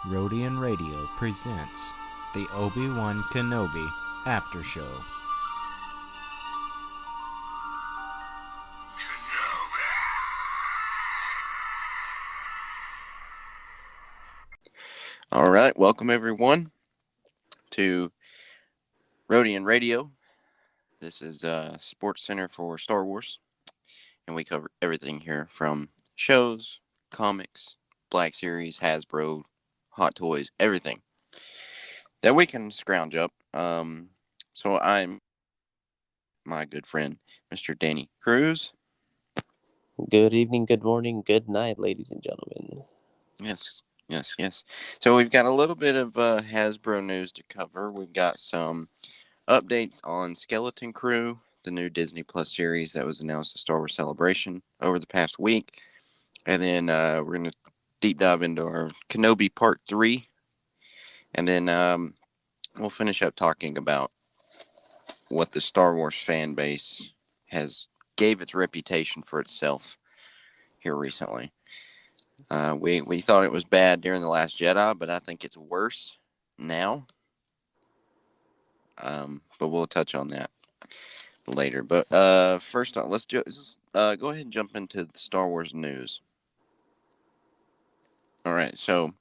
Rodian Radio presents the Obi-Wan Kenobi After Show. All right, welcome everyone to Rodian Radio. This is a sports center for Star Wars, and we cover everything here from shows, comics, Black Series, Hasbro, Hot Toys, everything that we can scrounge up. So I'm my good friend, Mr. Danny Cruz. Good evening, good morning, good night, ladies and gentlemen. Yes. So we've got a little bit of Hasbro news to cover. We've got some updates on Skeleton Crew, the new Disney Plus series that was announced at Star Wars Celebration over the past week. And then we're going to deep dive into our Kenobi Part 3. And then we'll finish up talking about what the Star Wars fan base has gave its reputation for itself here recently. We thought it was bad during The Last Jedi, but I think it's worse now. But we'll touch on that later. But first off, let's go ahead and jump into the Star Wars news. All right, so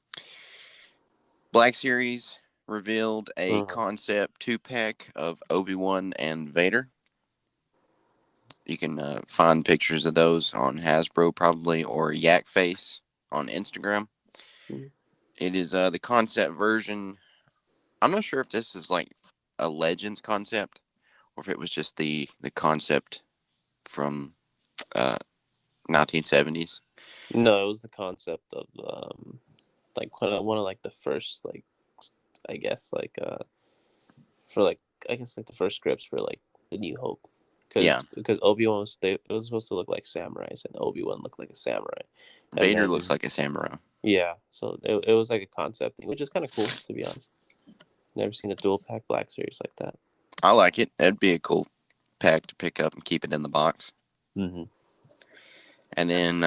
Black Series revealed a concept 2-pack of Obi-Wan and Vader. You can find pictures of those on Hasbro probably, or Yak Face on Instagram. It is the concept version. I'm not sure if this is like a Legends concept or if it was just the concept from 1970s. No, it was the concept of like one of like the first for the first scripts for like the New Hope. Because Obi-Wan it was supposed to look like samurais, and Obi-Wan looked like a samurai. Vader looks like a samurai. Yeah, so it was like a concept thing, which is kind of cool, to be honest. Never seen a dual pack Black Series like that. I like it. That'd be a cool pack to pick up and keep it in the box. Mm-hmm. And then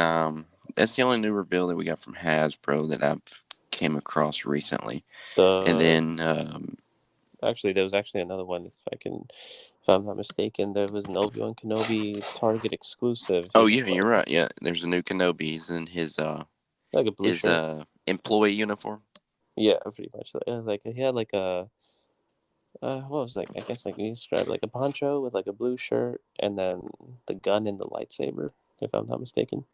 that's the only new reveal that we got from Hasbro that I've came across recently. And then actually, there was actually another one. If I'm not mistaken, there was an Obi-Wan Kenobi Target exclusive. Oh yeah, you're right. Yeah, there's a new Kenobi. He's in his like a blue shirt. Employee uniform. Yeah, pretty much. Like he had like a what was like I guess like you describe like a poncho with like a blue shirt and then the gun and the lightsaber, if I'm not mistaken.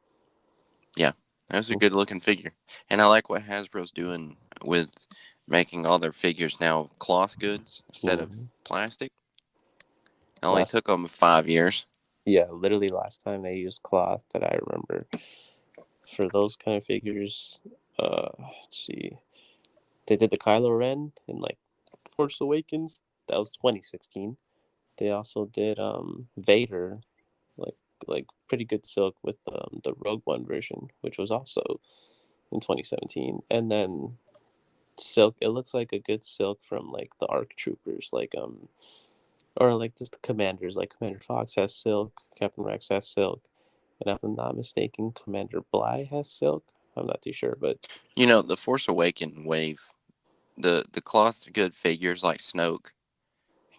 Yeah, that's a good looking figure, and I like what Hasbro's doing with making all their figures now cloth goods instead of plastic. It only took them 5 years. Yeah, literally last time they used cloth that I remember for those kind of figures. Let's see, they did the Kylo Ren in like Force Awakens. That was 2016. They also did Vader, like pretty good silk with the Rogue One version, which was also in 2017. And then silk, it looks like a good silk from like the ARC troopers, or like just the commanders. Like Commander Fox has silk, Captain Rex has silk, and if I'm not mistaken, Commander Bly has silk. I'm not too sure, but the Force Awakens wave, the cloth good figures like Snoke,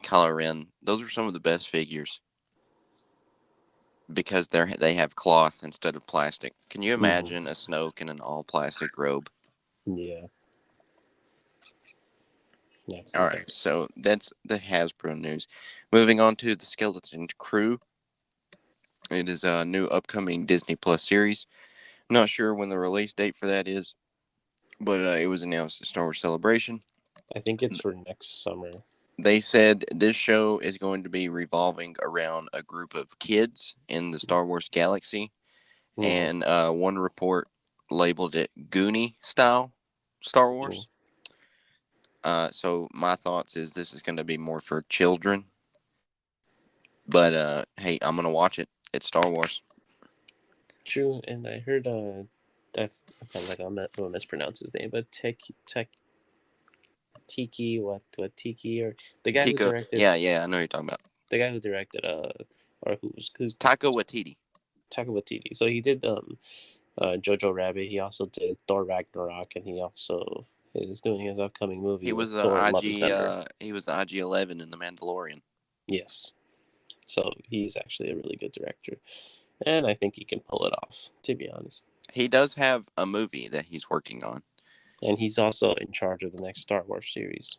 Kylo Ren, those are some of the best figures because they have cloth instead of plastic. Can you imagine a Snoke in an all plastic robe? Yeah. All right, so that's the Hasbro news. Moving on to the Skeleton Crew. It is a new upcoming Disney Plus series. Not sure when the release date for that is, but it was announced at Star Wars Celebration. I think it's for next summer. They said this show is going to be revolving around a group of kids in the Star Wars galaxy, and one report labeled it Goonie style Star Wars. So my thoughts is this is going to be more for children, but hey, I'm going to watch it. It's Star Wars. True, and I heard I'm gonna mispronounce his name, but Tiki or the guy who directed. Yeah, I know who you're talking about. The guy who directed or who's Taika Waititi. Taika Waititi. So he did Jojo Rabbit. He also did Thor Ragnarok, and he also is doing his upcoming movie He with was Thor: Love and IG. Thunder. He was IG-11 in The Mandalorian. Yes. So he's actually a really good director. And I think he can pull it off, to be honest. He does have a movie that he's working on. And he's also in charge of the next Star Wars series.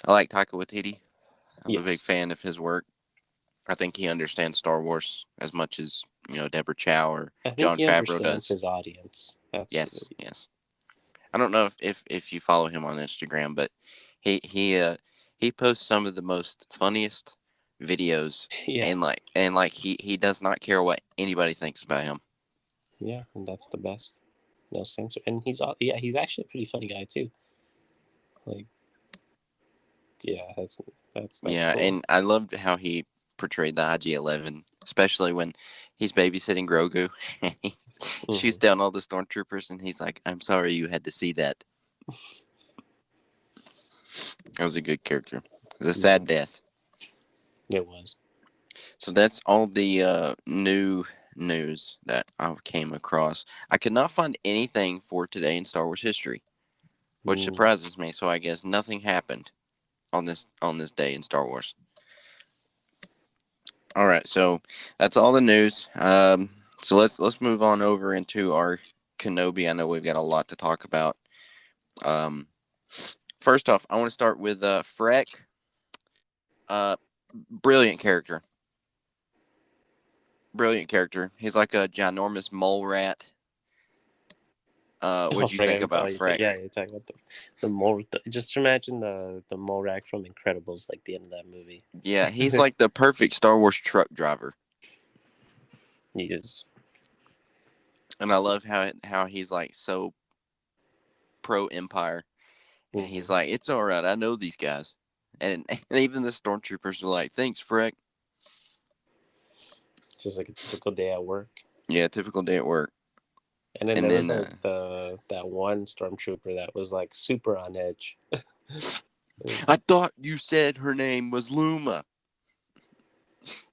I like Taika Waititi. I'm a big Yes. fan of his work. I think he understands Star Wars as much as, Deborah Chow or I think Jon he Favreau understands does. his audience. That's Yes, really... yes. I don't know if you follow him on Instagram, but he posts some of the most funniest videos, Yeah. and he does not care what anybody thinks about him. Yeah, and that's the best. No censor. And he's actually a pretty funny guy too. Like, yeah, that's Yeah, cool. and I loved how he portrayed the IG-11, especially when he's babysitting Grogu. He shoots down all the stormtroopers, and he's like, "I'm sorry you had to see that." That was a good character. It was a sad death. It was. So that's all the new news that I came across. I could not find anything for today in Star Wars history, which surprises me. So I guess nothing happened on this day in Star Wars. All right, so that's all the news. So let's move on over into our Kenobi. I know we've got a lot to talk about. First off, I want to start with Freck. Brilliant character. Brilliant character. He's like a ginormous mole rat. What'd you think about Freck? You're talking about the mole. Just imagine the mole rat from Incredibles, like the end of that movie. Yeah, he's like the perfect Star Wars truck driver. He is. And I love how he's like so pro Empire. And he's like, it's all right. I know these guys. And even the stormtroopers are like, thanks, Freck. Just like a typical day at work. Yeah, typical day at work. And then there was like that one stormtrooper that was like super on edge. I thought you said her name was Luma.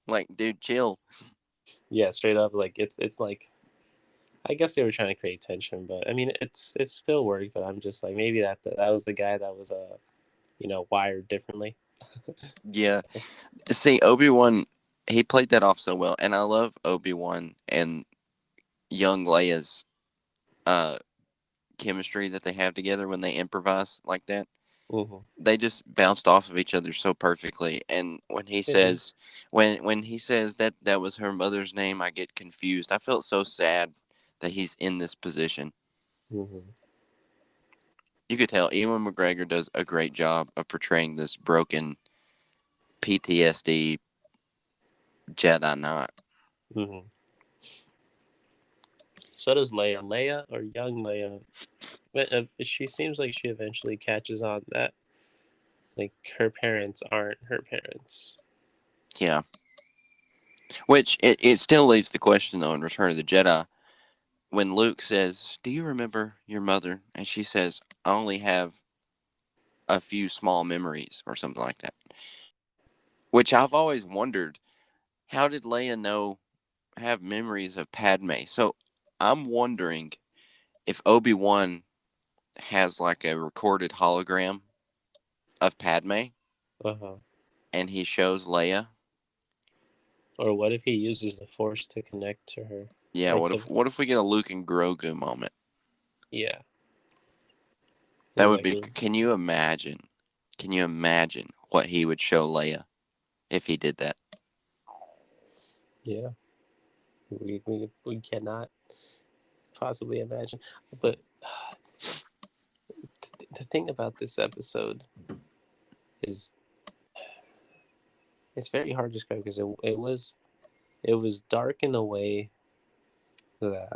Like, dude, chill. Yeah, straight up. Like it's like, I guess they were trying to create tension, but I mean, it's still worked. But I'm just like, maybe that was the guy that was wired differently. Yeah. See, Obi-Wan, he played that off so well, and I love Obi-Wan and young Leia's chemistry that they have together when they improvise like that. They just bounced off of each other so perfectly. And when he says, when he says that was her mother's name, I get confused. I felt so sad that he's in this position. You could tell Ewan McGregor does a great job of portraying this broken PTSD Jedi Knight. So does Leia. Leia, or young Leia, she seems like she eventually catches on that, like, her parents aren't her parents. Yeah. Which it still leaves the question, though, in Return of the Jedi, when Luke says, do you remember your mother? And she says, I only have a few small memories or something like that. Which I've always wondered, how did Leia have memories of Padme? So I'm wondering if Obi-Wan has like a recorded hologram of Padme and he shows Leia. Or what if he uses the Force to connect to her? Yeah, what if we get a Luke and Grogu moment? Yeah. That would be. Can you imagine? Can you imagine what he would show Leia if he did that? Yeah. We cannot possibly imagine. But the thing about this episode is, it's very hard to describe, because it was dark in a way that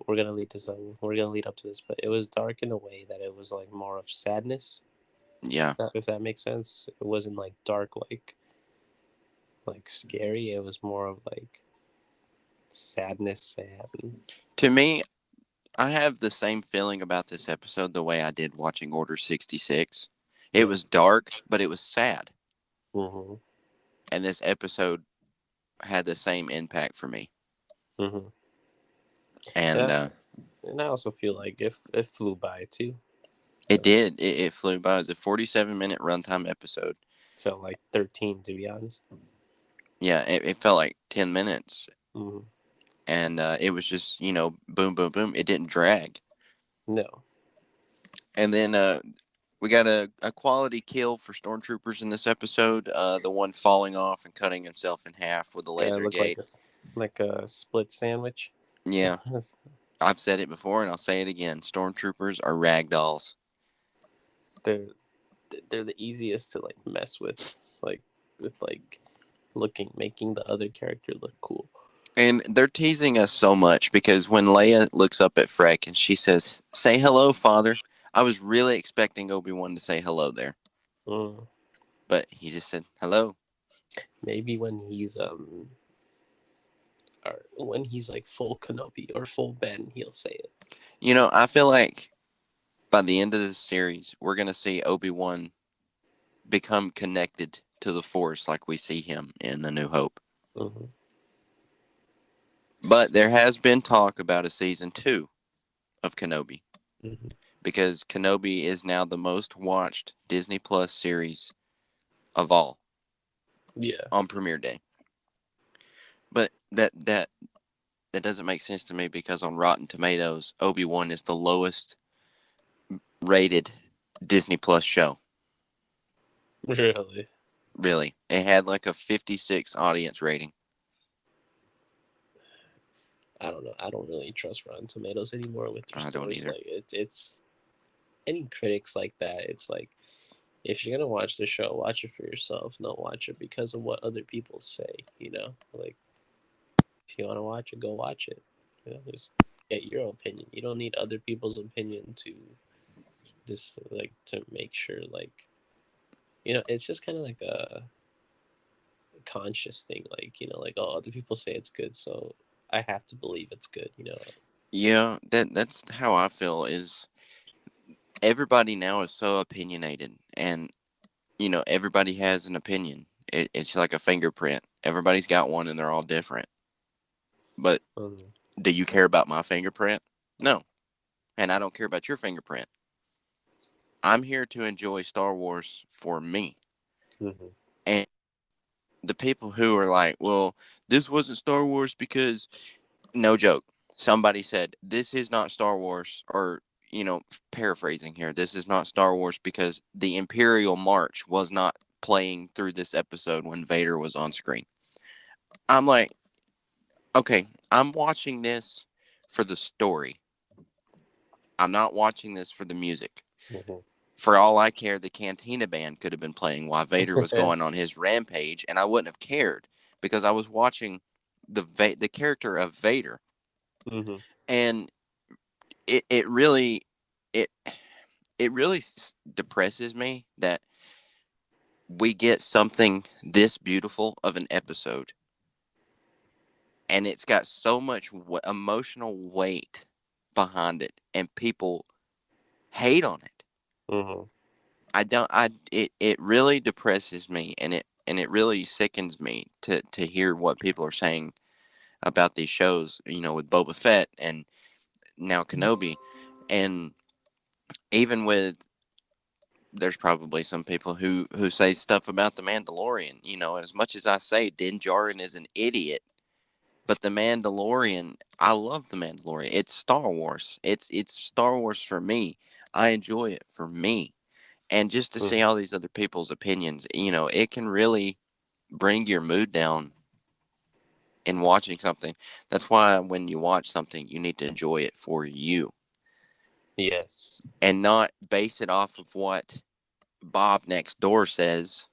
we're gonna lead up to this, but it was dark in a way that it was like more of sadness. Yeah. If that makes sense. It wasn't like dark, like scary. It was more of like sadness. To me, I have the same feeling about this episode the way I did watching Order 66. It was dark, but it was sad. And this episode had the same impact for me. And And I also feel like it flew by too. It did. It flew by. It was a 47-minute runtime episode. Felt like 13, to be honest. Yeah, it felt like 10 minutes. Mm-hmm. And it was just, boom, boom, boom. It didn't drag. No. And then we got a quality kill for stormtroopers in this episode. The one falling off and cutting himself in half with a Yeah, it laser looked gate. like a split sandwich. Yeah, I've said it before and I'll say it again. Stormtroopers are ragdolls. they're the easiest to like mess with making the other character look cool. And they're teasing us so much because when Leia looks up at Freck and she says, "Say hello, Father," I was really expecting Obi-Wan to say hello there. But he just said hello. Maybe when he's like full Kenobi or full Ben, he'll say it. I feel like by the end of this series, we're going to see Obi-Wan become connected to the Force like we see him in A New Hope. Mm-hmm. But there has been talk about a season 2 of Kenobi. Mm-hmm. Because Kenobi is now the most watched Disney Plus series of all. Yeah. On premiere day. But that doesn't make sense to me because on Rotten Tomatoes, Obi-Wan is the lowest rated Disney Plus show. Really? Really. It had like a 56 audience rating. I don't know. I don't really trust Rotten Tomatoes anymore with their I scores. don't either. Like it's any critics like that. It's like if you're gonna watch the show, watch it for yourself. Don't watch it because of what other people say. Like if you want to watch it, go watch it. Just get your opinion. You don't need other people's opinion to to make sure it's just kind of like a conscious thing. Like oh, other people say it's good, so I have to believe it's good. Yeah, that's how I feel is everybody now is so opinionated and everybody has an opinion. It's like a fingerprint. Everybody's got one and they're all different. But do you care about my fingerprint? No. And I don't care about your fingerprint. I'm here to enjoy Star Wars for me. Mm-hmm. And the people who are like, well, this wasn't Star Wars because, no joke, somebody said, this is not Star Wars, or, paraphrasing here, this is not Star Wars because the Imperial March was not playing through this episode when Vader was on screen. I'm like, okay, I'm watching this for the story. I'm not watching this for the music. Mm-hmm. For all I care, the Cantina band could have been playing while Vader was going on his rampage, and I wouldn't have cared because I was watching the character of Vader, Mm-hmm. and it really it really depresses me that we get something this beautiful of an episode, and it's got so much emotional weight behind it, and people hate on it. Mm-hmm. It really depresses me, and it really sickens me to hear what people are saying about these shows, with Boba Fett and now Kenobi, and even with there's probably some people who say stuff about the Mandalorian. As much as I say Din Djarin is an idiot, but the Mandalorian, I love the Mandalorian. It's Star Wars. It's Star Wars for me. I enjoy it for me. And just to see all these other people's opinions, it can really bring your mood down in watching something. That's why when you watch something, you need to enjoy it for you. Yes. And not base it off of what Bob next door says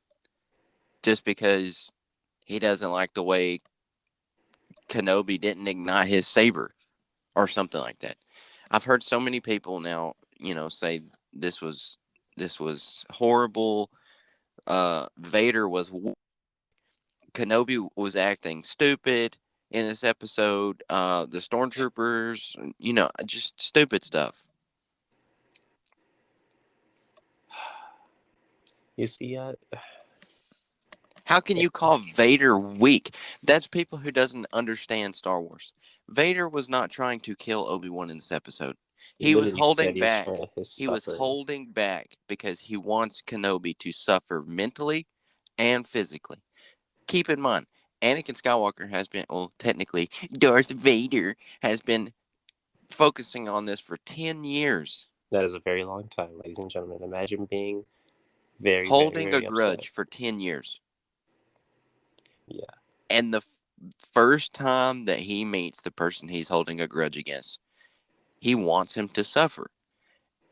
just because he doesn't like the way Kenobi didn't ignite his saber or something like that. I've heard so many people now, say this was horrible. Vader was Kenobi was acting stupid in this episode. The stormtroopers, just stupid stuff. You see, How can you call Vader weak? That's people who doesn't understand Star Wars. Vader was not trying to kill Obi-Wan in this episode. He was literally said holding he was back. trying to He was suffer. holding back because he wants Kenobi to suffer mentally and physically. Keep in mind, Anakin Skywalker has been, well, technically, Darth Vader has been focusing on this for 10 years. That is a very long time, ladies and gentlemen. Imagine being very, holding very a upset. grudge for 10 years. Yeah. And the first time that he meets the person he's holding a grudge against, he wants him to suffer.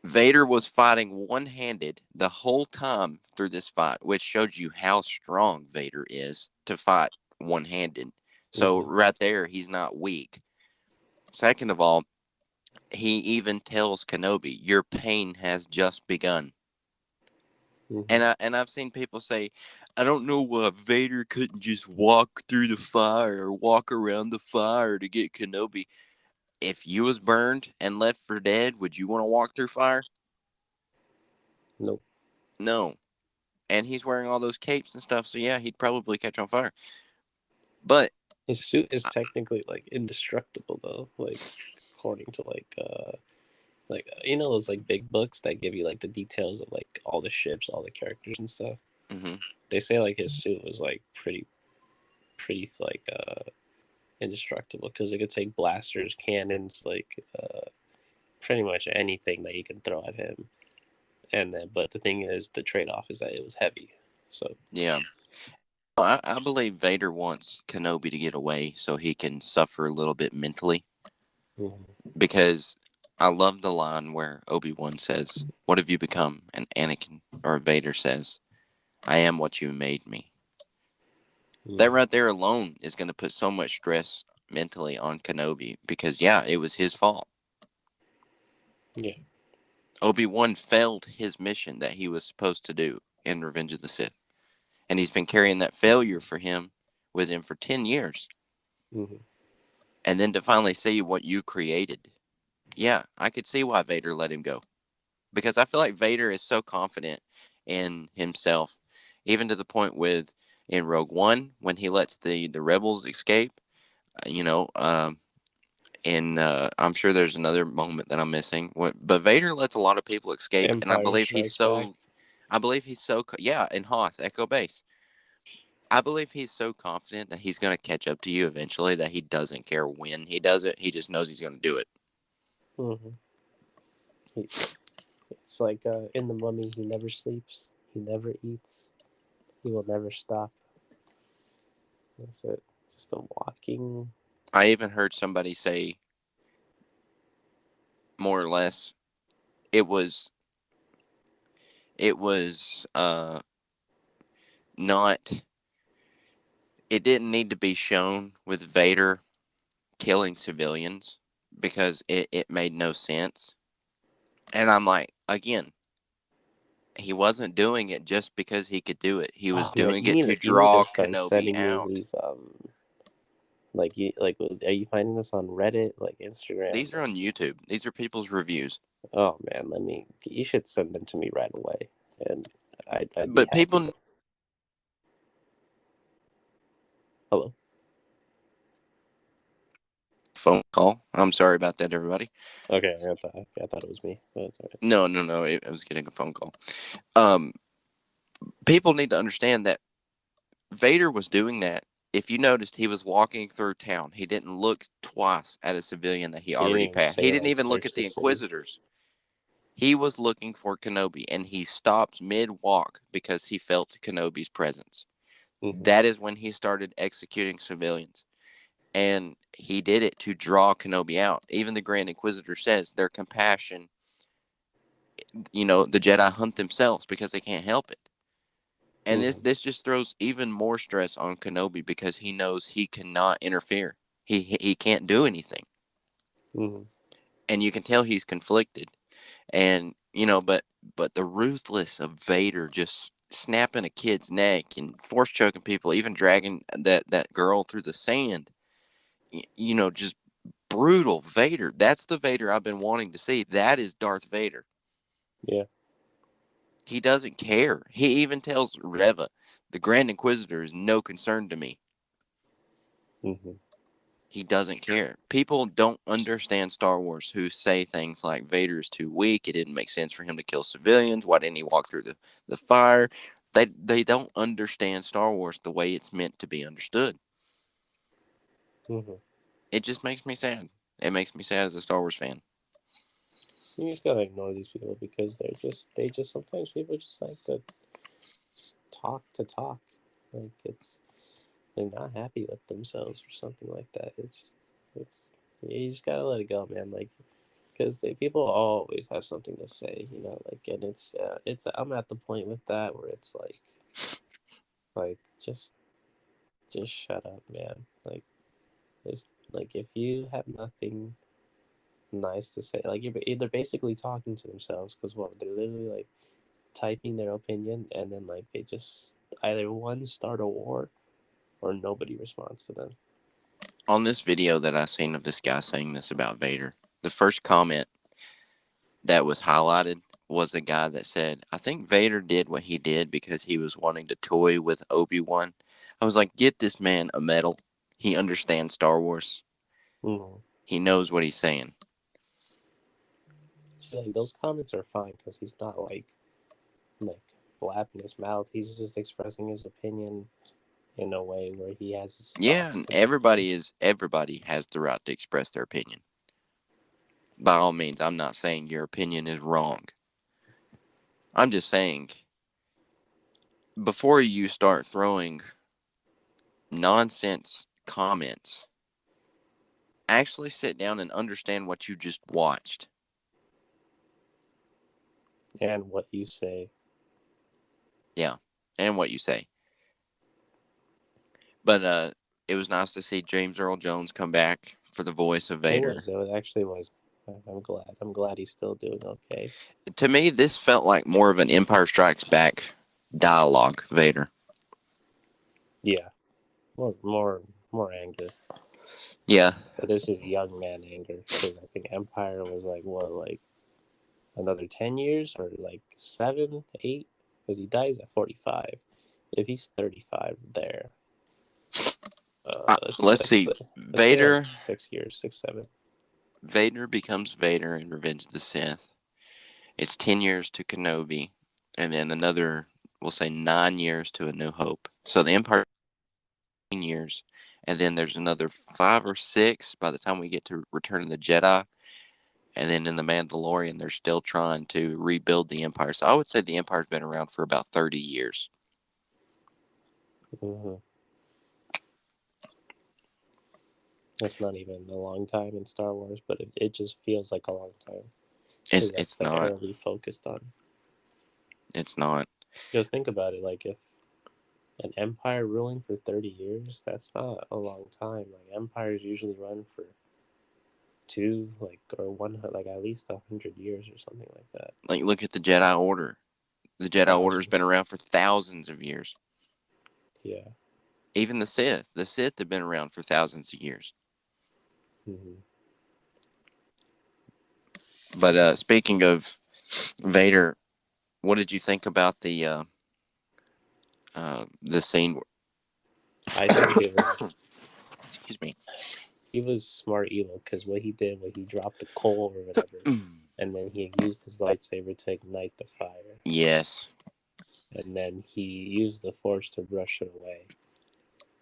Vader was fighting one-handed the whole time through this fight, which showed you how strong Vader is to fight one-handed. So right there, he's not weak. Second of all, he even tells Kenobi, "Your pain has just begun." And I've seen people say, "I don't know why Vader couldn't just walk through the fire or walk around the fire to get Kenobi." If you was burned and left for dead, would you want to walk through fire? Nope. No. And he's wearing all those capes and stuff, so yeah, he'd probably catch on fire. But his suit is technically like indestructible though, like according to like you know those like big books that give you like the details of like all the ships, all the characters and stuff. mm-hmm. They say like his suit was like pretty like indestructible because it could take blasters, cannons, like pretty much anything that you can throw at him. And then, but the thing is, the trade-off is that it was heavy. So Yeah. I believe Vader wants Kenobi to get away so he can suffer a little bit mentally. Because I love the line where Obi-Wan says, "What have you become?" And Anakin or Vader says, "I am what you made me." That right there alone is going to put so much stress mentally on Kenobi because, yeah, it was his fault. Yeah. Obi-Wan failed his mission that he was supposed to do in Revenge of the Sith. And he's been carrying that failure for him with him for 10 years. And then to finally see what you created. Yeah, I could see why Vader let him go. Because I feel like Vader is so confident in himself, even to the point with in Rogue One when he lets the rebels escape. And I'm sure there's another moment that I'm missing. But Vader lets a lot of people escape, and I believe he's so. Yeah, in Hoth, Echo Base. I believe he's so confident that he's going to catch up to you eventually that he doesn't care when he does it. He just knows he's going to do it. It's like in The Mummy, he never sleeps, he never eats, he will never stop. That's it. Just a walking. I even heard somebody say, more or less, it was not. It didn't need to be shown with Vader killing civilians because it made no sense. And I'm like, again, he wasn't doing it just because he could do it. He was doing it to draw Kenobi out. These are you finding this on Reddit, like Instagram? These are on YouTube. These are people's reviews. Oh man, you should send them to me right away, and I'd but people. Hello. Phone call. I'm sorry about that, everybody. Okay, I thought it was me. Right. No. I was getting a phone call. People need to understand that Vader was doing that. If you noticed, he was walking through town. He didn't look twice at a civilian that he already passed. He didn't even look at the Inquisitors. He was looking for Kenobi, and he stopped mid-walk because he felt Kenobi's presence. That is when he started executing civilians. And he did it to draw Kenobi out. Even the Grand Inquisitor says their compassion, the Jedi hunt themselves because they can't help it. And this just throws even more stress on Kenobi because he knows he cannot interfere. He can't do anything. And you can tell he's conflicted. And, but the ruthless of Vader just snapping a kid's neck and force choking people, even dragging that girl through the sand. Just brutal Vader. That's the Vader I've been wanting to see. That is Darth Vader. Yeah. He doesn't care. He even tells Reva, The Grand Inquisitor is no concern to me. Mm-hmm. He doesn't care. People don't understand Star Wars who say things like Vader is too weak. It didn't make sense for him to kill civilians. Why didn't he walk through the fire? They don't understand Star Wars the way it's meant to be understood. Mm-hmm. It just makes me sad. It makes me sad as a Star Wars fan. You just gotta ignore these people because they just sometimes people just like to just talk to talk. Like they're not happy with themselves or something like that. It's you just gotta let it go, man. Like because people always have something to say, you know. Like and it's I'm at the point with that where it's like just shut up, man. Like it's like if you have nothing nice to say, like they're basically talking to themselves because what they're literally like typing their opinion and then like they just either one start a war or nobody responds to them. On this video that I seen of this guy saying this about Vader, the first comment that was highlighted was a guy that said, I think Vader did what he did because he was wanting to toy with Obi-Wan. I was like, get this man a medal. He understands Star Wars. Mm-hmm. He knows what he's saying. See, like those comments are fine because he's not like blabbing his mouth. He's just expressing his opinion in a way where he has his Yeah, thoughts. and everybody has the right to express their opinion. By all means, I'm not saying your opinion is wrong. I'm just saying, before you start throwing nonsense comments, actually sit down and understand what you just watched. And what you say. Yeah, and what you say. But it was nice to see James Earl Jones come back for the voice of Vader. It actually was. I'm glad he's still doing okay. To me, this felt like more of an Empire Strikes Back dialogue Vader. Yeah, more anger. Yeah. But this is young man anger because I think Empire was like another 10 years or like 7, 8 because he dies at 45. If he's 35 there, Let's see. let's say Vader. like 6 years, 6, 7. Vader becomes Vader in Revenge of the Sith. It's 10 years to Kenobi, and then another, we'll say 9 years to A New Hope. So the Empire 10 years, and then there's another 5 or 6 by the time we get to Return of the Jedi, and then in the Mandalorian, they're still trying to rebuild the Empire. So I would say the Empire's been around for about 30 years. Mm-hmm. That's not even a long time in Star Wars, but it just feels like a long time. It's the not. era we focused on. It's not. Because think about it, like if an empire ruling for 30 years, that's not a long time. Like empires usually run for 2, or 1, like at least 100 years or something like that. Like, look at the Jedi Order. The Jedi Order's been around for thousands of years. Yeah. Even the Sith. The Sith have been around for thousands of years. Mm-hmm. But speaking of Vader, what did you think about the scene? I think it was Excuse me. he was smart evil because what he did was he dropped the coal or whatever, and then he used his lightsaber to ignite the fire. Yes. And then he used the force to brush it away.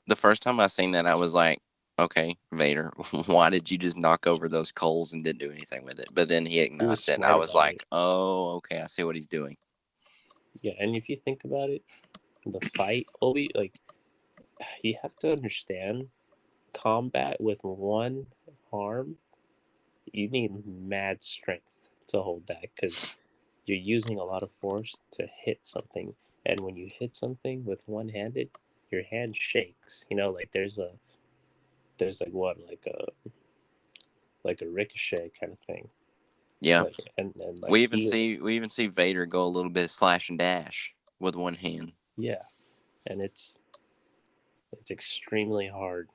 The first time I seen that, I was like, okay, Vader, why did you just knock over those coals and didn't do anything with it? But then he ignites it, and I was like, oh, okay, I see what he's doing. Yeah, and if you think about it, the fight, you have to understand, combat with one arm, you need mad strength to hold that because you're using a lot of force to hit something. And when you hit something with one-handed, your hand shakes. You know, like there's like a ricochet kind of thing. Yeah. And we even see Vader go a little bit of slash and dash with one hand. Yeah, and it's extremely hard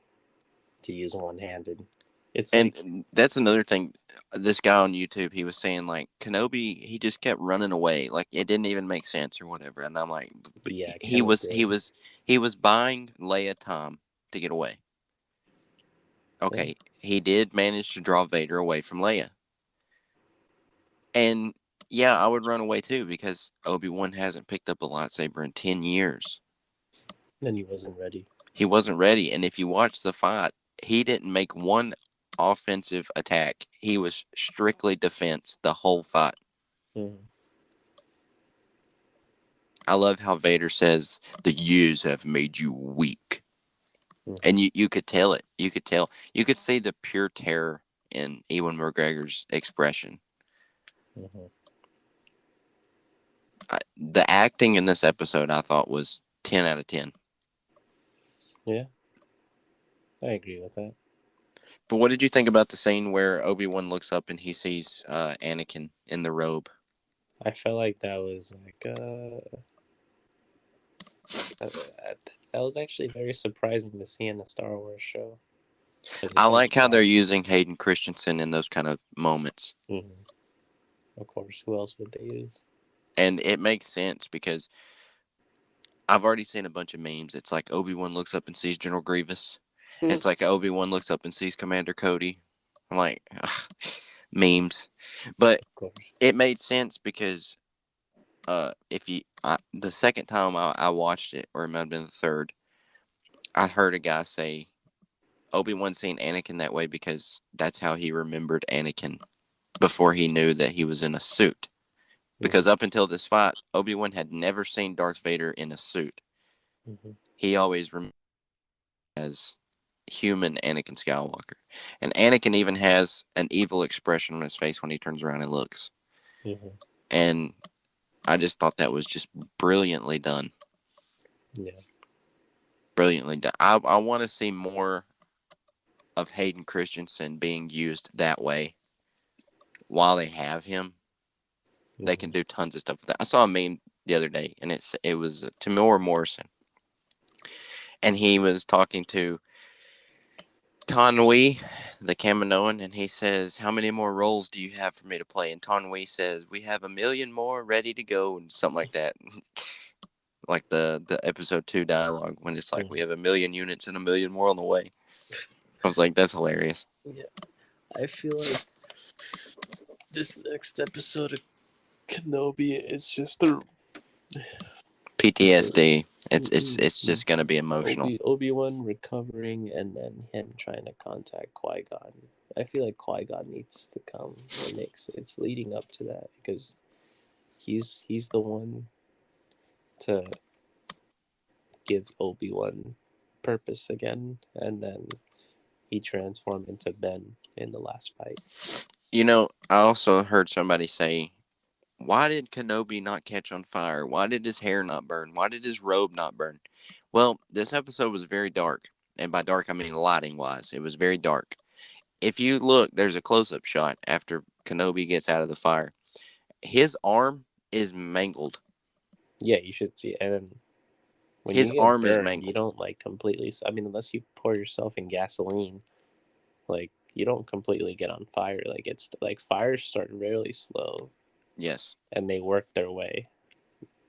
to use one-handed. It's like, And that's another thing. This guy on YouTube, he was saying like Kenobi, he just kept running away, like it didn't even make sense or whatever. And I'm like, yeah, it he kind of was did. he was buying Leia time to get away. Okay, he did manage to draw Vader away from Leia, and yeah, I would run away too because Obi-Wan hasn't picked up a lightsaber in 10 years. And he wasn't ready. He wasn't ready, and if you watch the fight, he didn't make one offensive attack. He was strictly defense the whole fight. Mm-hmm. I love how Vader says, "The years have made you weak," Mm-hmm. and you could tell it. You could tell. You could see the pure terror in Ewan McGregor's expression. Mm-hmm. The acting in this episode, I thought, was 10 out of 10. Yeah, I agree with that. But what did you think about the scene where Obi-Wan looks up and he sees Anakin in the robe? I felt like that was like that was actually very surprising to see in a Star Wars show. I like how they're using Hayden Christensen in those kind of moments. Mm-hmm. Of course, who else would they use? And it makes sense because I've already seen a bunch of memes. It's like Obi-Wan looks up and sees General Grievous. And it's like Obi-Wan looks up and sees Commander Cody. I'm like, ugh, memes. But Of course. it made sense because the second time I watched it, or it might have been the third, I heard a guy say Obi-Wan seen Anakin that way because that's how he remembered Anakin before he knew that he was in a suit. Because up until this fight, Obi-Wan had never seen Darth Vader in a suit. Mm-hmm. He always remembered as human Anakin Skywalker. And Anakin even has an evil expression on his face when he turns around and looks. Mm-hmm. And I just thought that was just brilliantly done. Yeah. Brilliantly done. I want to see more of Hayden Christensen being used that way while they have him. Mm-hmm. They can do tons of stuff with that. I saw a meme the other day, and it was Tamora Morrison. And he was talking to Tanwi, the Kaminoan, and he says, "How many more roles do you have for me to play?" And Tanwi says, "We have 1,000,000 more ready to go," and something like that. Like the episode 2 dialogue when it's like, Mm-hmm. "We have 1,000,000 units and 1,000,000 more on the way." I was like, "That's hilarious." Yeah. I feel like this next episode of Kenobi is just a PTSD. It's just gonna be emotional. Obi-Wan recovering and then him trying to contact Qui-Gon. I feel like Qui-Gon needs to come, and it's leading up to that because he's the one to give Obi-Wan purpose again, and then he transformed into Ben in the last fight. You know, I also heard somebody say, "Why did Kenobi not catch on fire? Why did his hair not burn? Why did his robe not burn?" Well, this episode was very dark. And by dark, I mean lighting wise. It was very dark. If you look, there's a close up shot after Kenobi gets out of the fire. His arm is mangled. Yeah, you should see. And then when His you get arm is burned, mangled. you don't like completely. I mean, unless you pour yourself in gasoline, like you don't completely get on fire. Like it's like fires start really slow. Yes. And they work their way.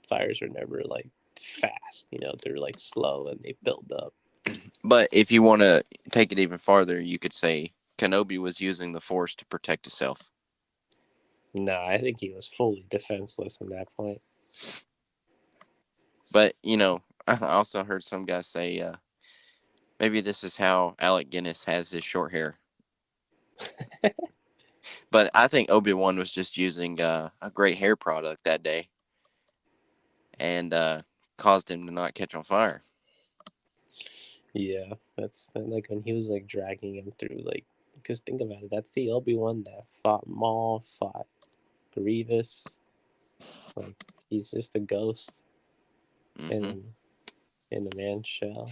Fires are never like fast, they're like slow and they build up. But if you want to take it even farther, you could say Kenobi was using the Force to protect himself. No, I think he was fully defenseless at that point. But, I also heard some guy say maybe this is how Alec Guinness has his short hair. But I think Obi-Wan was just using a great hair product that day and caused him to not catch on fire. Yeah, that's like when he was like dragging him through, like, because think about it, that's the Obi-Wan that fought Maul, fought Grievous. Like he's just a ghost in a man's shell.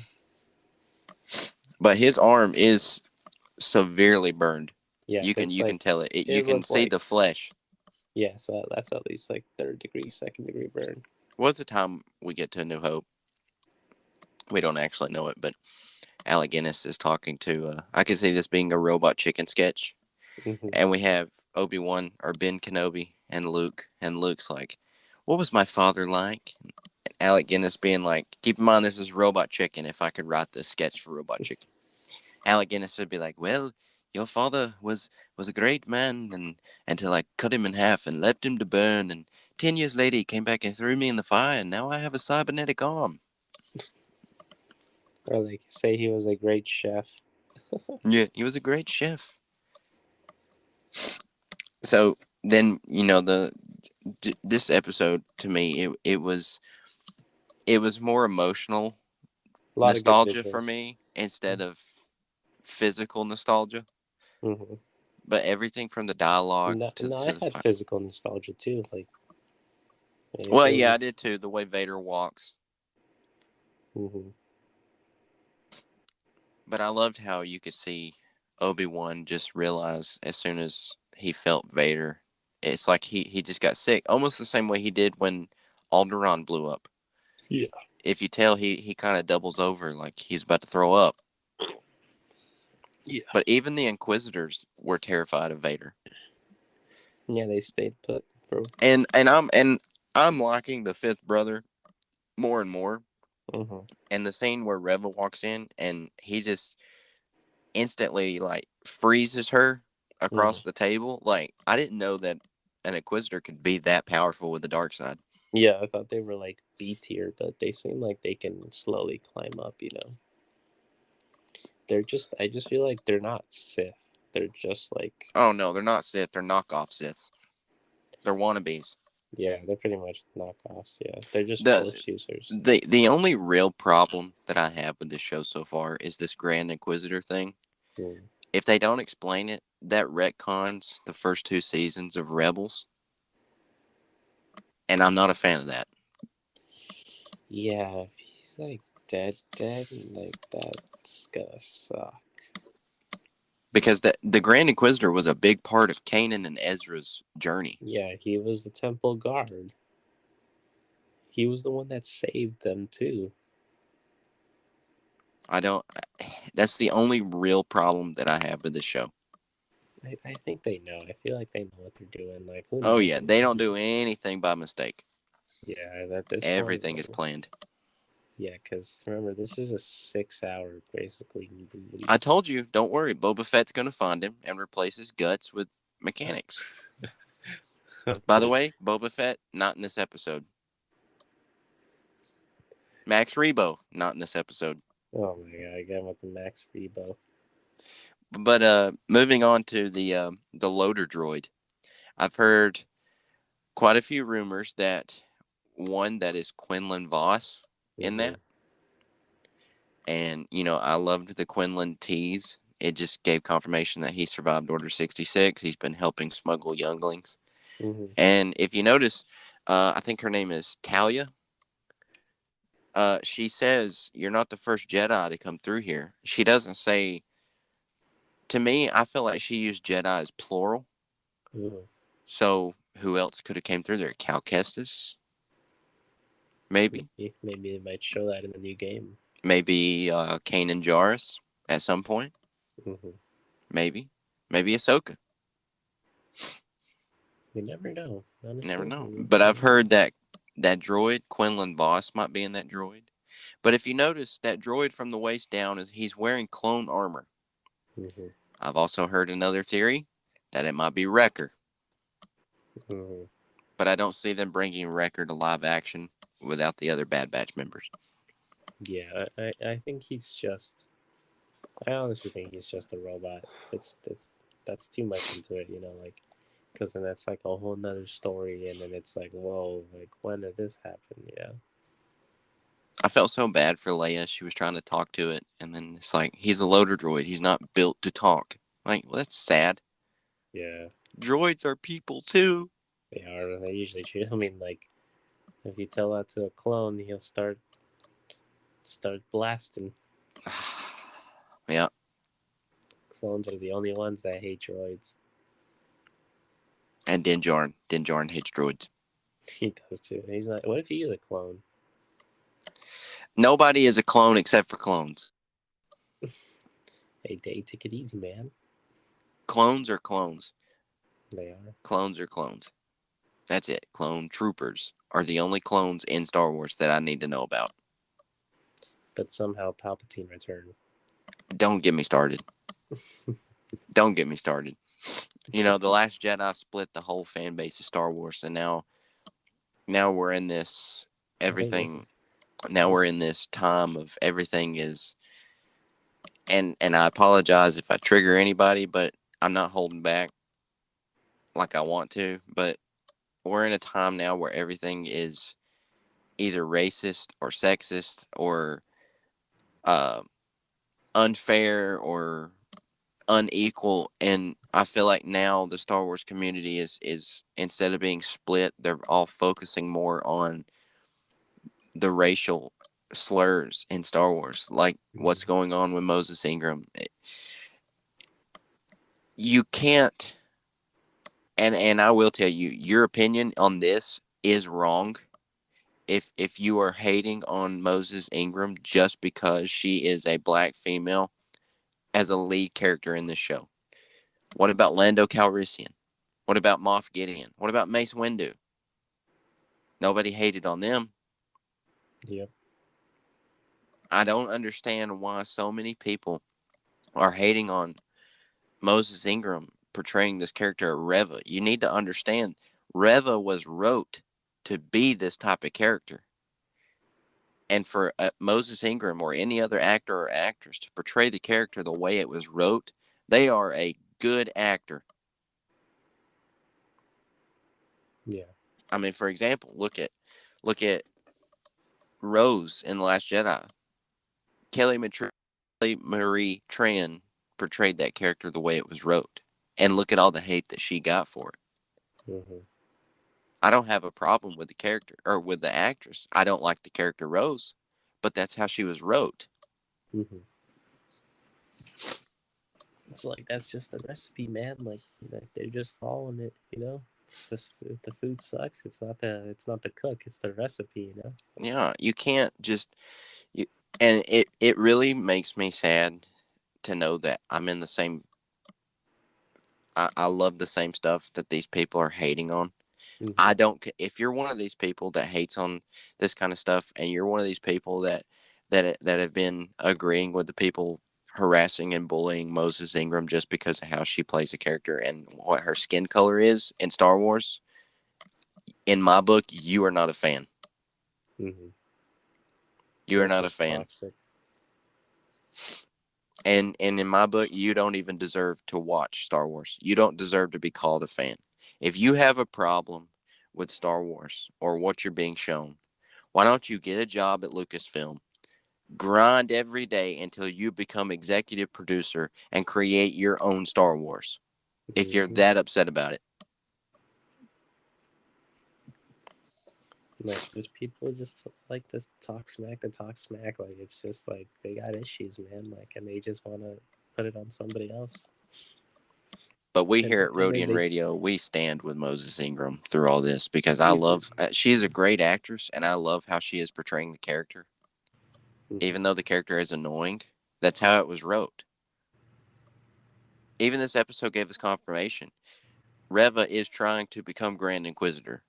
But his arm is severely burned. Yeah, you can tell it. You can see the flesh. Yeah, so that's at least like 3rd degree, 2nd degree burn. What's the time we get to New Hope? We don't actually know it, but Alec Guinness is talking to. I could see this being a Robot Chicken sketch, Mhm. and we have Obi-Wan or Ben Kenobi and Luke, and Luke's like, "What was my father like?" And Alec Guinness being like, "Keep in mind this is Robot Chicken. If I could write this sketch for Robot Chicken." Alec Guinness would be like, "Well, your father was a great man, and until I cut him in half and left him to burn, and 10 years later he came back and threw me in the fire, and now I have a cybernetic arm." Or like say he was a great chef. Yeah, he was a great chef. So then this episode to me it was more emotional A lot of good nostalgia for visuals. me instead of physical nostalgia. Mm-hmm. But everything from the dialogue No, to no, to I the had fight. physical nostalgia too. Like Well, it yeah, I was. did too. The way Vader walks. Mm-hmm. But I loved how you could see Obi-Wan just realize as soon as he felt Vader, it's like he just got sick. Almost the same way he did when Alderaan blew up. Yeah. If you tell, he kind of doubles over like he's about to throw up. Yeah. But even the Inquisitors were terrified of Vader. Yeah, they stayed put for. And I'm liking the fifth brother more and more. Mm-hmm. And the scene where Reva walks in and he just instantly like freezes her across the table. Like I didn't know that an Inquisitor could be that powerful with the dark side. Yeah, I thought they were like B tier, but they seem like they can slowly climb up. I just feel like they're not Sith. They're just like, Oh no, they're not Sith. They're knockoff Siths. They're wannabes. yeah, they're pretty much knockoffs. Yeah, they're just The Force users. the only real problem that I have with this show so far is this Grand Inquisitor thing. Mm. If they don't explain it, that retcons the first two seasons of Rebels, and I'm not a fan of that. Yeah, if he's like dead, like that's gonna suck. Because the Grand Inquisitor was a big part of Kanan and Ezra's journey. Yeah, he was the temple guard. He was the one that saved them too. I don't. That's the only real problem that I have with this show. I think they know. I feel like they know what they're doing. Like, who Oh knows? yeah, they don't do anything by mistake. Yeah, at this point, Everything is planned. yeah, because remember, this is a 6-hour basically movie. I told you, don't worry. Boba Fett's gonna find him and replace his guts with mechanics. By the way, Boba Fett not in this episode. Max Rebo not in this episode. Oh my god, I got him with the Max Rebo. But moving on to the loader droid, I've heard quite a few rumors that one that is Quinlan Voss in that. And, I loved the Quinlan tease. It just gave confirmation that he survived Order 66. He's been helping smuggle younglings. Mm-hmm. And if you notice, I think her name is Talia. She says, "You're not the first Jedi to come through here." She doesn't say. To me, I feel like she used Jedi as plural. Mm-hmm. So who else could have came through there? Cal Kestis? Maybe. Maybe they might show that in the new game. Maybe Kanan Jarrus at some point. Mm-hmm. Maybe Ahsoka. You never know. Honestly, Never know. But I've heard that droid, Quinlan Voss, might be in that droid. But if you notice, that droid from the waist down he's wearing clone armor. Mm-hmm. I've also heard another theory that it might be Wrecker. Mm-hmm. But I don't see them bringing Wrecker to live action without the other Bad Batch members. Yeah, I think he's just. I honestly think he's just a robot. That's too much into it, like, because then that's like a whole nother story, and then it's like, whoa, like when did this happen? Yeah. I felt so bad for Leia. She was trying to talk to it, and then it's like, he's a loader droid. He's not built to talk. Like, well, that's sad. Yeah, Droids are people too. they are. They usually treat. I mean, like, if you tell that to a clone, he'll start blasting. Yeah. Clones are the only ones that hate droids. And Din Djarin. Din Djarin hates droids. He does too. He's not. What if he is a clone? Nobody is a clone except for clones. Hey, take it easy, man. Clones are clones. They are. Clones are clones. That's it. Clone troopers are the only clones in Star Wars that I need to know about. But somehow Palpatine returned. Don't get me started. Don't get me started. You know, The Last Jedi split the whole fan base of Star Wars, and now we're in this everything. Now we're in this time of everything is, and I apologize if I trigger anybody, but I'm not holding back like I want to. But we're in a time now where everything is either racist or sexist or uh, unfair or unequal, and I feel like now the Star Wars community is instead of being split, they're all focusing more on the racial slurs in Star Wars, like what's going on with Moses Ingram. You can't, and I will tell you, your opinion on this is wrong. If you are hating on Moses Ingram just because she is a black female as a lead character in this show. What about Lando Calrissian? What about Moff Gideon? What about Mace Windu? Nobody hated on them. Yep. I don't understand why so many people are hating on Moses Ingram portraying this character Reva. You need to understand, Reva was wrote to be this type of character. And for Moses Ingram or any other actor or actress to portray the character the way it was wrote, they are a good actor. Yeah. I mean, for example, look at Rose in The Last Jedi. Kelly Marie Tran portrayed that character the way it was wrote. And look at all the hate that she got for it. Mm-hmm. I don't have a problem with the character or with the actress. I don't like the character Rose, but that's how she was wrote. Mm-hmm. It's like that's just the recipe, man. Like they're just following it, you know. If the food sucks, it's not the cook, it's the recipe, you know. Yeah, you can't just and it really makes me sad to know that I'm in the same. I love the same stuff that these people are hating on. Mm-hmm. I don't. If you're one of these people that hates on this kind of stuff, and you're one of these people that have been agreeing with the people harassing and bullying Moses Ingram just because of how she plays a character and what her skin color is in Star Wars, in my book, you are not a fan. Mm-hmm. You are not a fan. Toxic. And in my book, you don't even deserve to watch Star Wars. You don't deserve to be called a fan. If you have a problem with Star Wars or what you're being shown, why don't you get a job at Lucasfilm, grind every day until you become executive producer and create your own Star Wars, if you're that upset about it. Like, there's people just like to talk smack. Like, it's just like they got issues, man. Like, and they just want to put it on somebody else. But we here at Rodian Radio, we stand with Moses Ingram through all this because I love, she's a great actress and I love how she is portraying the character. Mm-hmm. Even though the character is annoying, that's how it was wrote. Even this episode gave us confirmation. Reva is trying to become Grand Inquisitor.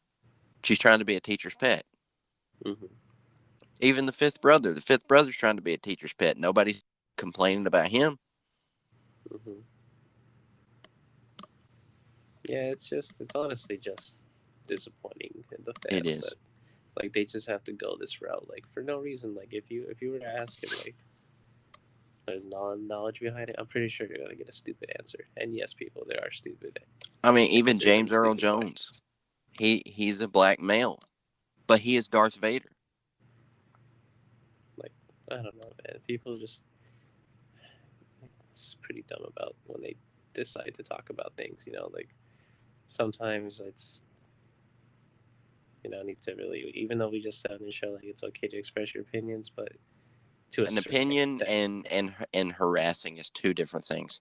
She's trying to be a teacher's pet. Mm-hmm. Even the fifth brother's trying to be a teacher's pet. Nobody's complaining about him. Mm-hmm. Yeah, it's honestly just disappointing in the fans. It is. That, like, they just have to go this route, like, for no reason. Like, if you were to ask him, like, there's knowledge behind it, I'm pretty sure you're gonna get a stupid answer. And yes, people, they are stupid. I mean, even James Earl Jones, he's a black male, but he is Darth Vader. Like, I don't know, man. People just, it's pretty dumb about when they decide to talk about things, you know, like, sometimes it's, you know, need to really, even though we just said on the show, like, it's okay to express your opinions, but to an opinion and harassing is two different things.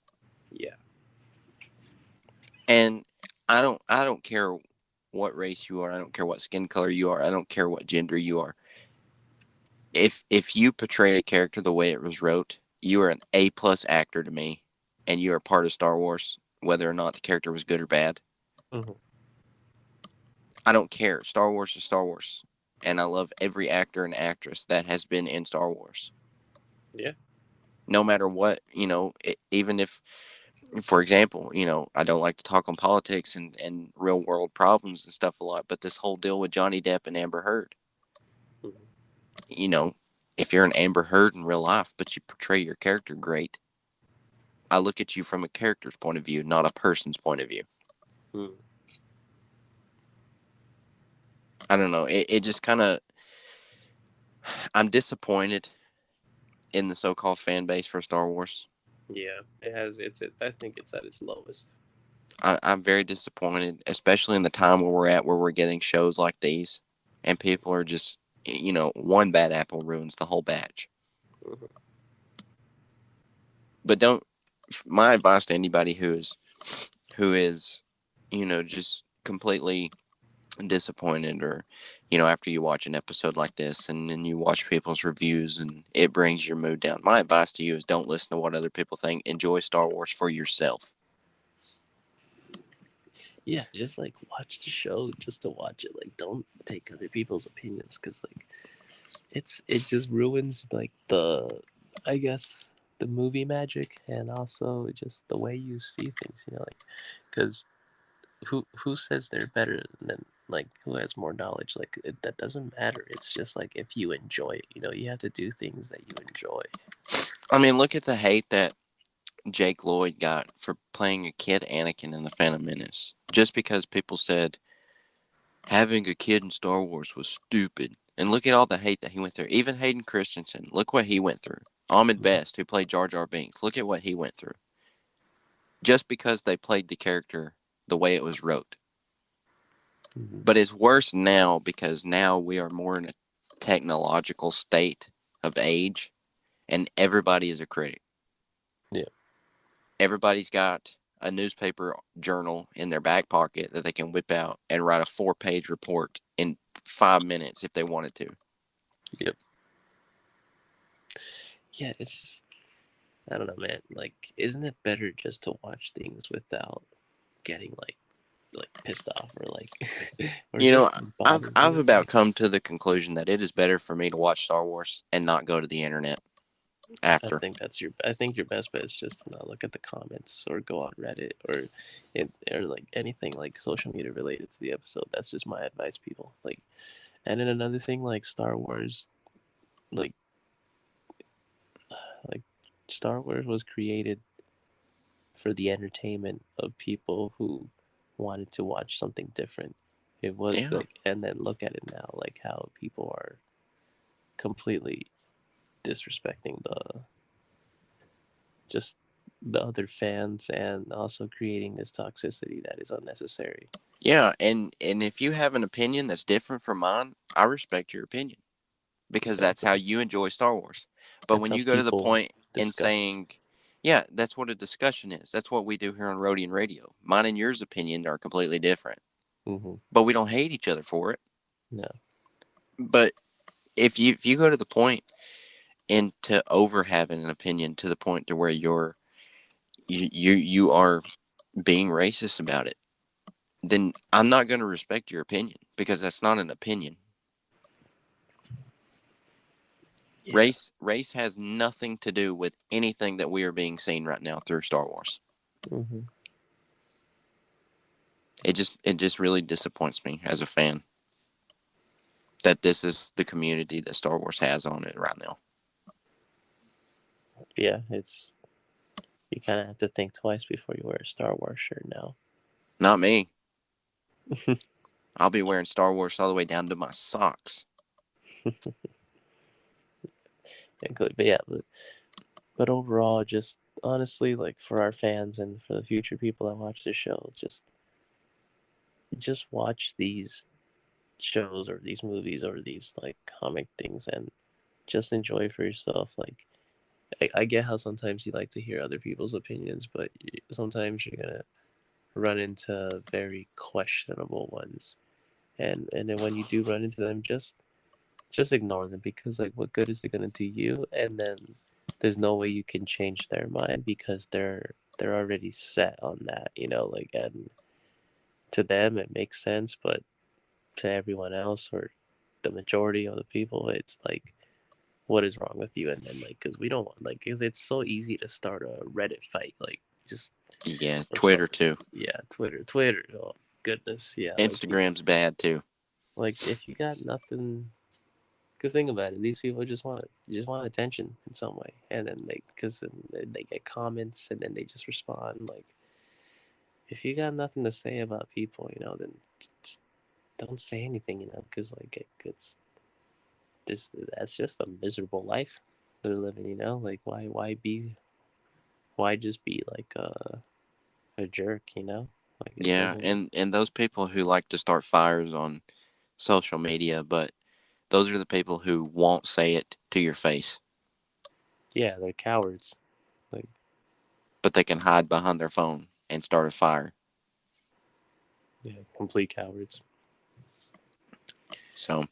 Yeah. And I don't care what race you are. I don't care what skin color you are. I don't care what gender you are. If you portray a character the way it was wrote, you are an A+ actor to me, and you are part of Star Wars, whether or not the character was good or bad. Mm-hmm. I don't care. Star Wars is Star Wars, and I love every actor and actress that has been in Star Wars. Yeah. No matter what, even if, for example, I don't like to talk on politics and real world problems and stuff a lot, but this whole deal with Johnny Depp and Amber Heard, Mm-hmm. If you're an Amber Heard in real life, but you portray your character great, I look at you from a character's point of view, not a person's point of view. Mm. I don't know. It just kind of, I'm disappointed in the so-called fan base for Star Wars. Yeah, it has. I think it's at its lowest. I'm very disappointed, especially in the time where we're at, where we're getting shows like these, and people are just, one bad apple ruins the whole batch. Mm-hmm. But don't. My advice to anybody who is, just completely disappointed, or after you watch an episode like this and then you watch people's reviews and it brings your mood down, my advice to you is don't listen to what other people think. Enjoy Star Wars for yourself. Yeah, just like watch the show just to watch it. Like, don't take other people's opinions, because like it just ruins like I guess the movie magic, and also just the way you see things. Like, because who says they're better than, like, who has more knowledge? Like, that doesn't matter. It's just like, if you enjoy it, you have to do things that you enjoy. I mean, look at the hate that Jake Lloyd got for playing a kid Anakin in The Phantom Menace, just because people said having a kid in Star Wars was stupid. And look at all the hate that he went through. Even Hayden Christensen, look what he went through. Ahmed Best, who played Jar Jar Binks, look at what he went through. Just because they played the character the way it was wrote. Mm-hmm. But it's worse now, because now we are more in a technological state of age, and everybody is a critic. Yeah. Everybody's got a newspaper journal in their back pocket that they can whip out and write a 4-page report in 5 minutes if they wanted to. Yep. Yeah, it's just, I don't know, man. Like, isn't it better just to watch things without getting like pissed off, or like or You know, just I've bothered I've you? about come to the conclusion that it is better for me to watch Star Wars and not go to the internet after. I think your best bet is just to not look at the comments, or go on Reddit, or like anything like social media related to the episode. That's just my advice, people. Like, and then another thing, like Star Wars, like like Star Wars was created for the entertainment of people who wanted to watch something different. It was Yeah. like, and then look at it now, like how people are completely disrespecting just the other fans, and also creating this toxicity that is unnecessary. Yeah, and if you have an opinion that's different from mine, I respect your opinion, because that's how Exactly. you enjoy Star Wars. But That's when how you go to the people point in discuss. saying, yeah, that's what a discussion is. That's what we do here on Rodian Radio. Mine and yours opinion are completely different, Mm-hmm. but we don't hate each other for it. No. But if you go to the point into over having an opinion to the point to where you are being racist about it, then I'm not going to respect your opinion, because that's not an opinion. Yeah. Race has nothing to do with anything that we are being seen right now through Star Wars. Mm-hmm. It just really disappoints me as a fan that this is the community that Star Wars has on it right now. Yeah, it's, you kind of have to think twice before you wear a Star Wars shirt now. Not me. I'll be wearing Star Wars all the way down to my socks. But yeah, but overall, just honestly, like, for our fans and for the future people that watch the show, just watch these shows or these movies or these like comic things, and just enjoy for yourself. Like, I get how sometimes you like to hear other people's opinions, but sometimes you're gonna run into very questionable ones, and then when you do run into them, just ignore them, because like, what good is it gonna do you? And then there's no way you can change their mind because they're already set on that, like, and to them it makes sense, but to everyone else or the majority of the people, it's like, what is wrong with you? And then, like, because we don't want, like, because it's so easy to start a Reddit fight, like, just Yeah, or Twitter something. too. Yeah, Twitter. Oh goodness, yeah. Instagram's bad too. Like if you got nothing, because think about it, these people just want attention in some way, and then because they get comments, and then they just respond. Like, if you got nothing to say about people, then just don't say anything, because like it's this that's just a miserable life they're living, like why just be like a jerk, like it Yeah, doesn't. and those people who like to start fires on social media, but those are the people who won't say it to your face, Yeah, they're cowards. Like, but they can hide behind their phone and start a fire. yeah, complete cowards. So,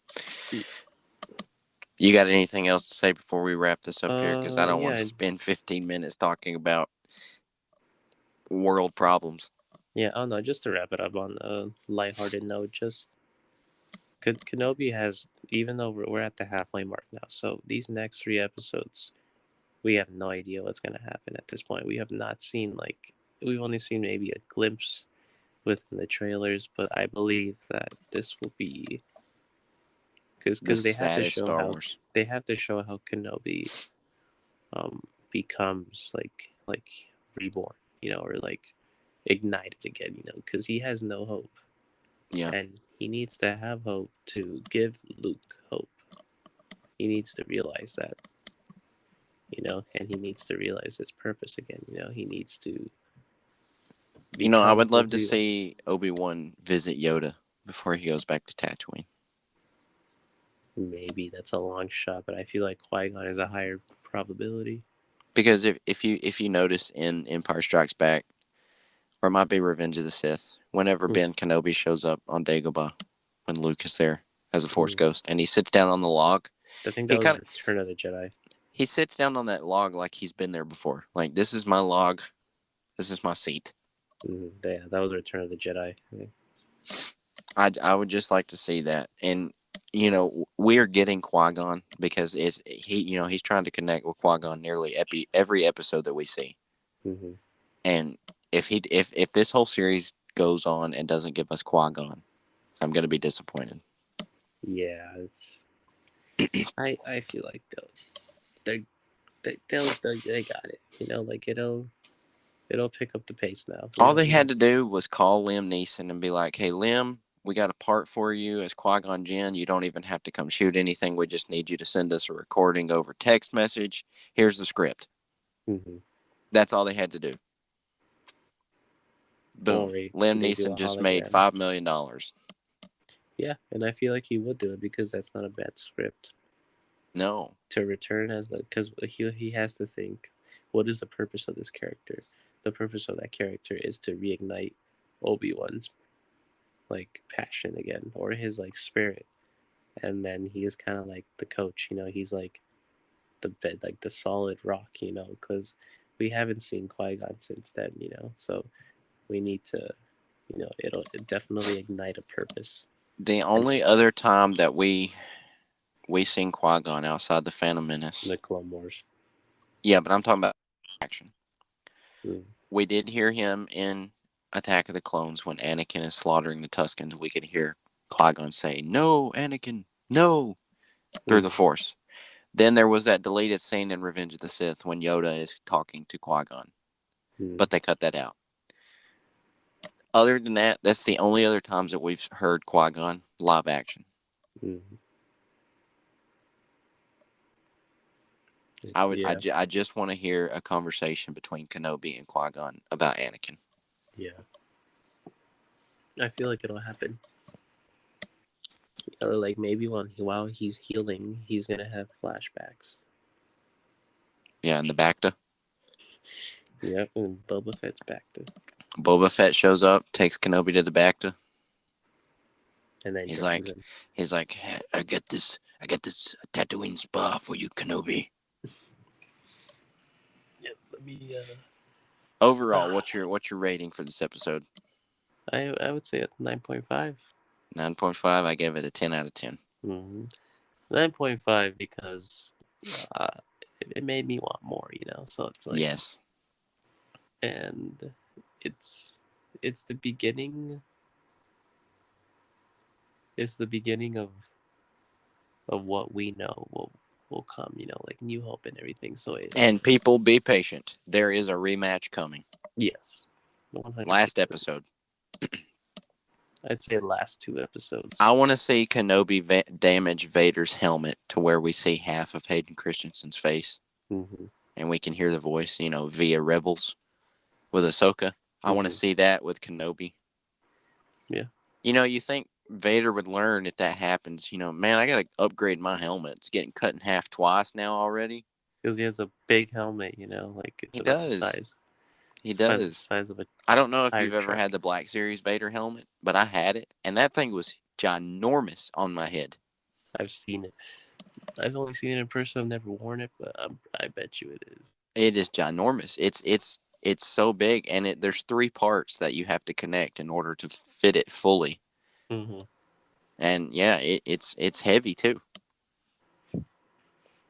you got anything else to say before we wrap this up here? Because I don't want Yeah, to spend 15 minutes talking about world problems. yeah. Oh no, just to wrap it up on a lighthearted note, just Kenobi has, even though we're at the halfway mark now, so these next 3 episodes, we have no idea what's gonna happen at this point. We have not seen, like, we've only seen maybe a glimpse within the trailers, but I believe that this will be The because saddest Star Wars. they have to show how Kenobi becomes like reborn, or like ignited again, because he has no hope. Yeah. And he needs to have hope to give Luke hope. He needs to realize that, and he needs to realize his purpose again. He needs to I become would love to Obi-Wan. see Obi-Wan visit Yoda before he goes back to Tatooine. Maybe that's a long shot, but I feel like Qui-Gon is a higher probability. Because if you notice in Empire Strikes Back, or it might be Revenge of the Sith, whenever Ben Kenobi shows up on Dagobah, when Luke is there as a Force ghost, and he sits down on the log, I think he that was kind of Return of the Jedi. he sits down on that log like he's been there before. Like, this is my log, this is my seat. Yeah, that was Return of the Jedi. I would just like to see that, and we are getting Qui-Gon because he's trying to connect with Qui-Gon nearly every episode that we see, Mm-hmm. and if this whole series goes on and doesn't give us Qui-Gon, I'm gonna be disappointed. Yeah, it's. I feel like they got it. Like it'll pick up the pace now. All they had to do was call Liam Neeson and be like, "Hey, Liam, we got a part for you as Qui-Gon Jinn. You don't even have to come shoot anything. We just need you to send us a recording over text message. Here's the script." Mm-hmm. That's all they had to do. Boom. Liam They do Neeson a just made hologram. $5 million. Yeah, and I feel like he would do it because that's not a bad script. No. To return because he has to think, what is the purpose of this character? The purpose of that character is to reignite Obi-Wan's like passion again, or his like spirit, and then he is kind of like the coach. He's like the bed, like the solid rock. Because we haven't seen Qui-Gon since then. So we need to, it'll definitely ignite a purpose. The only other time that we seen Qui-Gon outside the Phantom Menace. The Clone Wars. Yeah, but I'm talking about action. Mm. We did hear him in Attack of the Clones when Anakin is slaughtering the Tuskens. We could hear Qui-Gon say, "No, Anakin, no," through the Force. Then there was that deleted scene in Revenge of the Sith when Yoda is talking to Qui-Gon. But they cut that out. Other than that, that's the only other times that we've heard Qui-Gon live action. I just want to hear a conversation between Kenobi and Qui-Gon about Anakin. Yeah. I feel like it'll happen. Or like maybe while he's healing, he's gonna have flashbacks. Yeah, in the Bacta. Yep, and Boba Fett's Bacta. Boba Fett shows up, takes Kenobi to the Bacta. And then he's like, I got this Tatooine spa for you, Kenobi. Let me. Overall, what's your rating for this episode? I would say it's 9.5. 9.5. I gave it a 10 out of 10. 9.5 because it made me want more, So it's like Yes. And it's the beginning. It's the beginning of what we know will come, like New Hope and everything. So And people, be patient. There is a rematch coming. Yes. 100%. Last episode. I'd say the last 2 episodes. I want to see Kenobi damage Vader's helmet to where we see half of Hayden Christensen's face. Mm-hmm. And we can hear the voice, via Rebels with Ahsoka. I want to see that with Kenobi. Yeah. You think Vader would learn if that happens. Man, I got to upgrade my helmet. It's getting cut in half twice now already. Because he has a big helmet, like it's about the size. He does. The size of a I don't know if you've ever truck. had the Black Series Vader helmet, but I had it, and that thing was ginormous on my head. I've seen it. I've only seen it in person. I've never worn it, but I bet you it is. It is ginormous. It's so big, and there's 3 parts that you have to connect in order to fit it fully. Mm-hmm. And yeah, it's heavy too.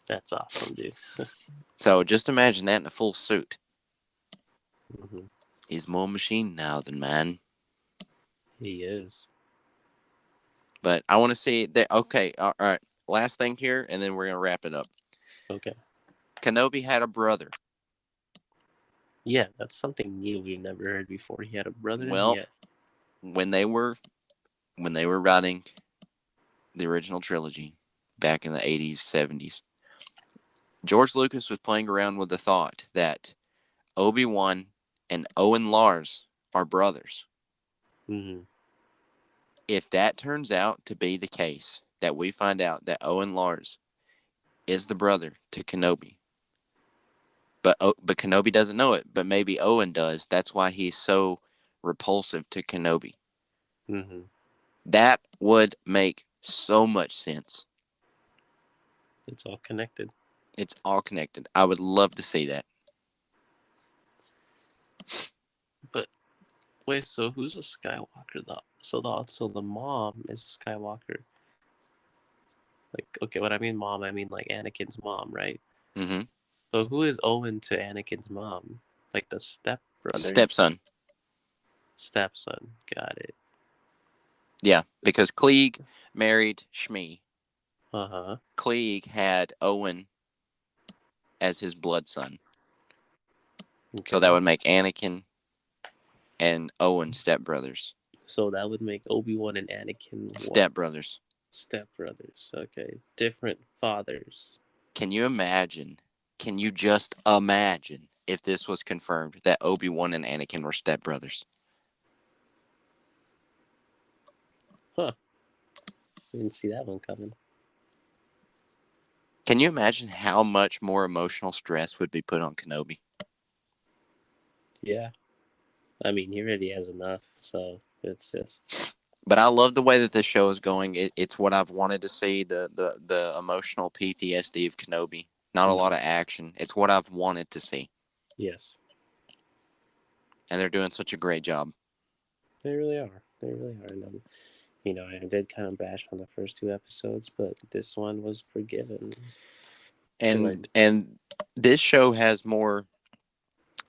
That's awesome, dude. So just imagine that in a full suit. Mm-hmm. He's more machine now than man. He is. But I want to see that. Okay, all right. Last thing here, and then we're gonna wrap it up. Okay. Kenobi had a brother. Yeah, that's something new we've never heard before. He had a brother. Well, when they were writing the original trilogy back in the 80s, 70s, George Lucas was playing around with the thought that Obi-Wan and Owen Lars are brothers. Mm-hmm. If that turns out to be the case, that we find out that Owen Lars is the brother to Kenobi, but Kenobi doesn't know it, but maybe Owen does. That's why he's so repulsive to Kenobi. Mm-hmm. That would make so much sense. It's all connected. It's all connected. I would love to see that. But wait, so who's a Skywalker though? So the mom is a Skywalker. Like, okay, when I mean mom, I mean like Anakin's mom, right? Mm-hmm. So who is Owen to Anakin's mom? Like the stepbrother? Stepson. Stepson. Got it. Yeah, because Klieg married Shmi. Uh-huh. Klieg had Owen as his blood son. Okay. So that would make Anakin and Owen stepbrothers. So that would make Obi-Wan and Anakin stepbrothers. Stepbrothers. Okay. Different fathers. Can you imagine? Can you just imagine if this was confirmed that Obi-Wan and Anakin were stepbrothers? Huh. Didn't see that one coming. Can you imagine how much more emotional stress would be put on Kenobi? Yeah. I mean, he already has enough, so it's just... But I love the way that this show is going. It's what I've wanted to see, the emotional PTSD of Kenobi. Not a lot of action. It's what I've wanted to see. Yes. And they're doing such a great job. They really are. They really are. And, I did kind of bash on the first 2 episodes, but this one was forgiven. And this show has more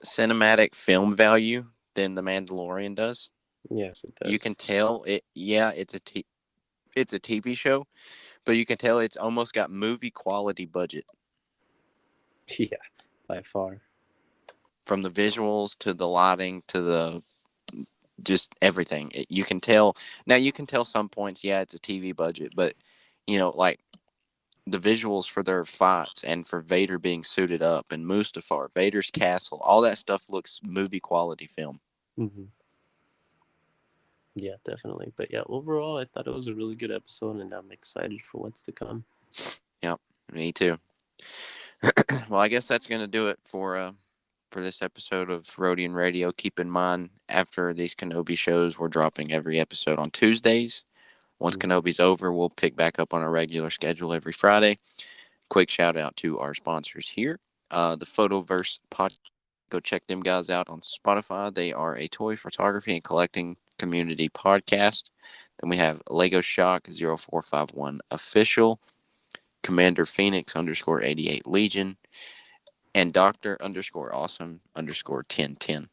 cinematic film value than The Mandalorian does. Yes, it does. You can tell it. Yeah, it's a TV show, but you can tell it's almost got movie quality budget. Yeah, by far. From the visuals to the lighting to the just everything. You can tell. Now you can tell some points. Yeah, it's a TV budget, but like the visuals for their fights and for Vader being suited up and Mustafar, Vader's castle, all that stuff looks movie quality film. Mm-hmm. Yeah, definitely. But yeah, overall, I thought it was a really good episode, and I'm excited for what's to come. Yep, me too. Well, I guess that's going to do it for this episode of Rodian Radio. Keep in mind, after these Kenobi shows, we're dropping every episode on Tuesdays. Once Kenobi's over, we'll pick back up on a regular schedule every Friday. Quick shout out to our sponsors here. The Photoverse podcast Go check them guys out on Spotify. They are a toy photography and collecting community podcast. Then we have Lego Shock 0451 Official, Commander Phoenix _88 Legion, and Doctor _awesome _1010.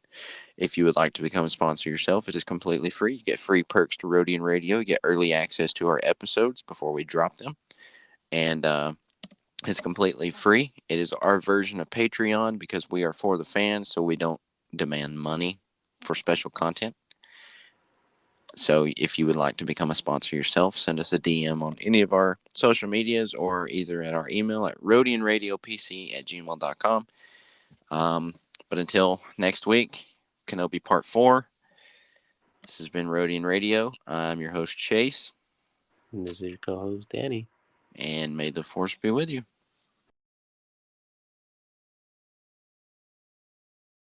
If you would like to become a sponsor yourself, it is completely free. You get free perks to Rodian Radio. You get early access to our episodes before we drop them. And it's completely free. It is our version of Patreon because we are for the fans, so we don't demand money for special content. So if you would like to become a sponsor yourself, send us a DM on any of our social medias or either at our email at rodianradiopc@gmail.com. But until next week, Kenobi Part 4. This has been Rodian Radio. I'm your host, Chase. And this is your co-host, Danny. And may the force be with you.